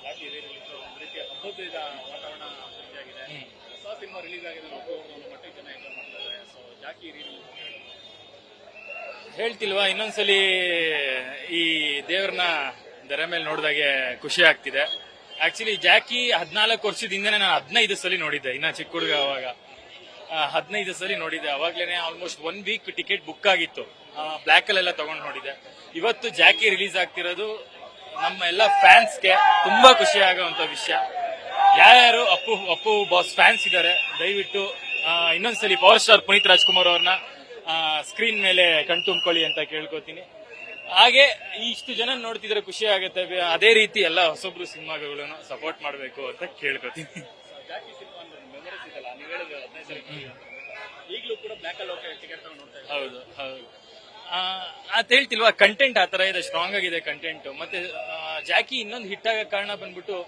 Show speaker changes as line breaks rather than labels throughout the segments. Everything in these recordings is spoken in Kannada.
ಜಾತಿ ರಿಲೀಸ್ ಒಂದು ರೀತಿಯ ಹಬ್ಬದ ವಾತಾವರಣ ಸೃಷ್ಟಿಯಾಗಿದೆ. ಹೊಸ ಸಿನಿಮಾ ರಿಲೀಸ್ ಆಗಿದೆ, ಒಂದು ಮಟ್ಟಿಗೆ ಜನ ಎಂಜಾಯ್ ಮಾಡ್ತಾರೆ. ಸೊ ಜಾಕಿ ರಿಲೀಸ್
ಹೇಳ್ತಿಲ್ವಾ, ಇನ್ನೊಂದ್ಸಲಿ ಈ ದೇವ್ರನ್ನ ದರ ಮೇಲೆ ನೋಡಿದಾಗೆ ಖುಷಿ ಆಗ್ತಿದೆ. ಆಕ್ಚುಲಿ ಜಾಕಿ 14 ವರ್ಷದ ಹಿಂದೆನೆ ನಾನು 15 ಸಲ ನೋಡಿದ್ದೆ, ಇನ್ನ ಚಿಕ್ಕ ಹುಡುಗ ಅವಾಗ 15 ಸಲ ನೋಡಿದ್ದೆ. ಅವಾಗ್ಲೇನೆ ಆಲ್ಮೋಸ್ಟ್ 1 ವೀಕ್ ಟಿಕೆಟ್ ಬುಕ್ ಆಗಿತ್ತು, ಬ್ಲ್ಯಾಕ್ ಅಲ್ಲೆಲ್ಲ ತಗೊಂಡು ನೋಡಿದ್ದೆ. ಇವತ್ತು ಜಾಕಿ ರಿಲೀಸ್ ಆಗ್ತಿರೋದು ನಮ್ಮ ಎಲ್ಲ ಫ್ಯಾನ್ಸ್ಗೆ ತುಂಬಾ ಖುಷಿ ಆಗುವಂತ ವಿಷಯ. ಯಾರ್ಯಾರು ಅಪ್ಪು ಬಾಸ್ ಫ್ಯಾನ್ಸ್ ಇದ್ದಾರೆ, ದಯವಿಟ್ಟು ಇನ್ನೊಂದ್ಸಲಿ ಪವರ್ ಸ್ಟಾರ್ ಪುನೀತ್ ರಾಜ್ಕುಮಾರ್ ಅವ್ರನ್ನ ಸ್ಕ್ರೀನ್ ಮೇಲೆ ಕಣ್ತುಂಬ್ಕೊಳ್ಳಿ ಅಂತ ಕೇಳ್ಕೊತೀನಿ. ಹಾಗೆ ಇಷ್ಟು ಜನ ನೋಡ್ತಿದ್ರೆ ಖುಷಿ ಆಗುತ್ತೆ. ಅದೇ ರೀತಿ ಎಲ್ಲ ಹೊಸೊಬ್ರು ಸಿನಿಮಾಗಳನ್ನು ಸಪೋರ್ಟ್ ಮಾಡಬೇಕು ಅಂತ ಕೇಳ್ಕೊತೀನಿ.
ಜಾಕಿ ಸಿನಿಮಾ ಮೆಮೊರೀಸ್ ಇದೆಲ್ಲ, ನೀವು ಹೇಳಿದ್ರೆ 15 ಈಗಲೂ ಕೂಡ ಬ್ಲ್ಯಾಕ್ ಅಲ್ಲಿ ಟಿಕೆಟ್ ತಗೊಂಡು ನೋಡ್ತಾ ಇದ್ದಾರೆ.
ಹೌದು ಹೌದು, ಅದ್ ಹೇಳ್ತಿಲ್ವಾ, ಕಂಟೆಂಟ್ ಆ ತರ ಇದೆ, ಸ್ಟ್ರಾಂಗ್ ಆಗಿದೆ ಕಂಟೆಂಟ್. ಮತ್ತೆ ಜಾಕಿ ಇನ್ನೊಂದು ಹಿಟ್ ಆಗೋ ಕಾರಣ ಬಂದ್ಬಿಟ್ಟು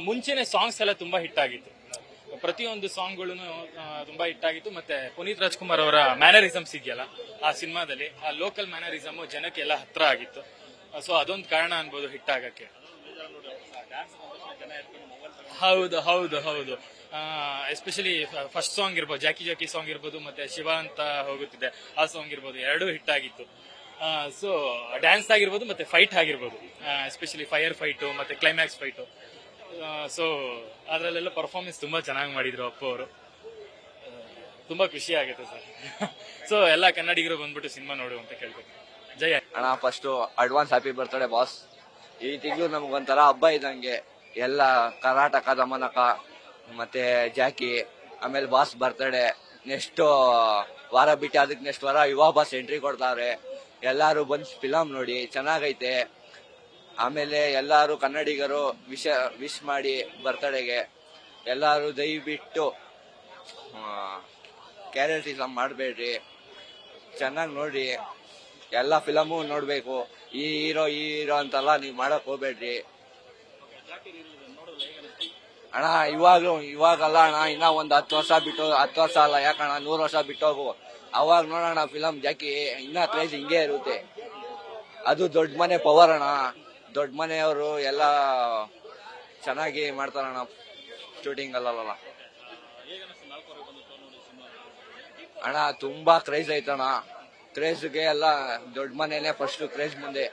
ಮುಂಚೆನೆ ಸಾಂಗ್ಸ್ ಎಲ್ಲ ತುಂಬಾ ಹಿಟ್ ಆಗಿತ್ತು, ಪ್ರತಿಯೊಂದು ಸಾಂಗ್ಗಳು ತುಂಬಾ ಹಿಟ್ ಆಗಿತ್ತು. ಮತ್ತೆ ಪುನೀತ್ ರಾಜ್ಕುಮಾರ್ ಅವರ ಮ್ಯಾನರಿಸಮ್ಸ್ ಇದೆಯಲ್ಲ ಆ ಸಿನಿಮಾದಲ್ಲಿ, ಆ ಲೋಕಲ್ ಮ್ಯಾನರಿಸಮ್ ಜನಕ್ಕೆ ಎಲ್ಲ ಹತ್ರ ಆಗಿತ್ತು. ಸೊ ಅದೊಂದು ಕಾರಣ ಅನ್ಬೋದು ಹಿಟ್ ಆಗಕ್ಕೆ. ಹೌದು ಹೌದು ಹೌದು, ಎಸ್ಪೆಷಲಿ ಫಸ್ಟ್ ಸಾಂಗ್ ಇರ್ಬೋದು, ಜಾಕಿ ಸಾಂಗ್ ಇರ್ಬೋದು, ಮತ್ತೆ ಶಿವ ಅಂತ ಹೋಗುತ್ತಿದೆ ಆ ಸಾಂಗ್ ಇರ್ಬೋದು, ಎರಡೂ ಹಿಟ್ ಆಗಿತ್ತು. ಸೊ ಡ್ಯಾನ್ಸ್ ಆಗಿರ್ಬೋದು ಮತ್ತೆ ಫೈಟ್ ಆಗಿರ್ಬೋದು, ಎಸ್ಪೆಷಲಿ ಫೈರ್ ಫೈಟು ಮತ್ತೆ ಕ್ಲೈಮ್ಯಾಕ್ಸ್ ಫೈಟು. ಸೊ ಅದರಲ್ಲೆಲ್ಲ ಪರ್ಫಾರ್ಮೆನ್ಸ್ ತುಂಬಾ ಚೆನ್ನಾಗಿ ಮಾಡಿದ್ರು ಅಪ್ಪು ಅವರು. ತುಂಬಾ ಖುಷಿ ಆಗುತ್ತೆ ಸರ್. ಸೊ ಎಲ್ಲ ಕನ್ನಡಿಗರು ಬಂದ್ಬಿಟ್ಟು ಸಿನಿಮಾ ನೋಡು ಅಂತ ಕೇಳ್ಬೇಕು. ಜಯ
ಅಣ್ಣ, first advance happy birthday boss. ಈ ತಿಂಗಳು ನಮಗೊಂಥರ ಹಬ್ಬ ಇದ್ದಂಗೆ. ಎಲ್ಲ ಕರ್ನಾಟಕ ದಮನಕ ಮತ್ತೆ ಜಾಕಿ, ಆಮೇಲೆ ಬಾಸ್ ಬರ್ತ್ಡೇ. ನೆಕ್ಸ್ಟ್ ವಾರ ಬಿಟ್ಟು ಅದಕ್ಕೆ ನೆಕ್ಸ್ಟ್ ವಾರ ಯುವ ಬಾಸ್ ಎಂಟ್ರಿ ಕೊಡ್ತಾರೆ. ಎಲ್ಲಾರು ಬಂದು ಫಿಲಮ್ ನೋಡಿ, ಚೆನ್ನಾಗೈತೆ. ಆಮೇಲೆ ಎಲ್ಲಾರು ಕನ್ನಡಿಗರು ವಿಶ್ ಮಾಡಿ ಬರ್ತ್ಡೇಗೆ. ಎಲ್ಲಾರು ದಯವಿಟ್ಟು ಕ್ಯಾರೆಟಿಸಮ್ ಮಾಡಬೇಡ್ರಿ, ಚೆನ್ನಾಗಿ ನೋಡ್ರಿ. ಎಲ್ಲ ಫಿಲಮು ನೋಡ್ಬೇಕು. ಈ ಹೀರೋ ಅಂತಲ್ಲ ನೀವು ಮಾಡಕ್ ಹೋಗ್ಬೇಡ್ರಿ ಅಣ್ಣ. ಇವಾಗಲ್ಲ ಅಣ್ಣ, ಇನ್ನ ಒಂದ್ 10 ವರ್ಷ ಬಿಟ್ಟು, 10 ವರ್ಷ ಅಲ್ಲ ಯಾಕಣ್ಣ, 100 ವರ್ಷ ಬಿಟ್ಟೋಗು, ಅವಾಗ ನೋಡೋಣ ಫಿಲಮ್ ಜಾಕಿ. ಇನ್ನ ಕ್ರೇಜ್ ಹಿಂಗೆ ಇರುತ್ತೆ. ಅದು ದೊಡ್ಡ ಮನೆ ಪವರ್ ಅಣ್ಣ. ದೊಡ್ಡ ಮನೆಯವರು ಎಲ್ಲ ಚೆನ್ನಾಗಿ ಮಾಡ್ತಾರಣ್ಣ ಶೂಟಿಂಗ್ ಅಲ್ಲಲ್ಲ ಅಣ್ಣ. ತುಂಬಾ ಕ್ರೇಜ್ ಐತಣ್ಣ. ಕ್ರೇಜ್ಗೆ ಎಲ್ಲ ದೊಡ್ಡ ಮನೆನೇ ಫಸ್ಟ್ ಕ್ರೇಜ್ ಮುಂದೆ.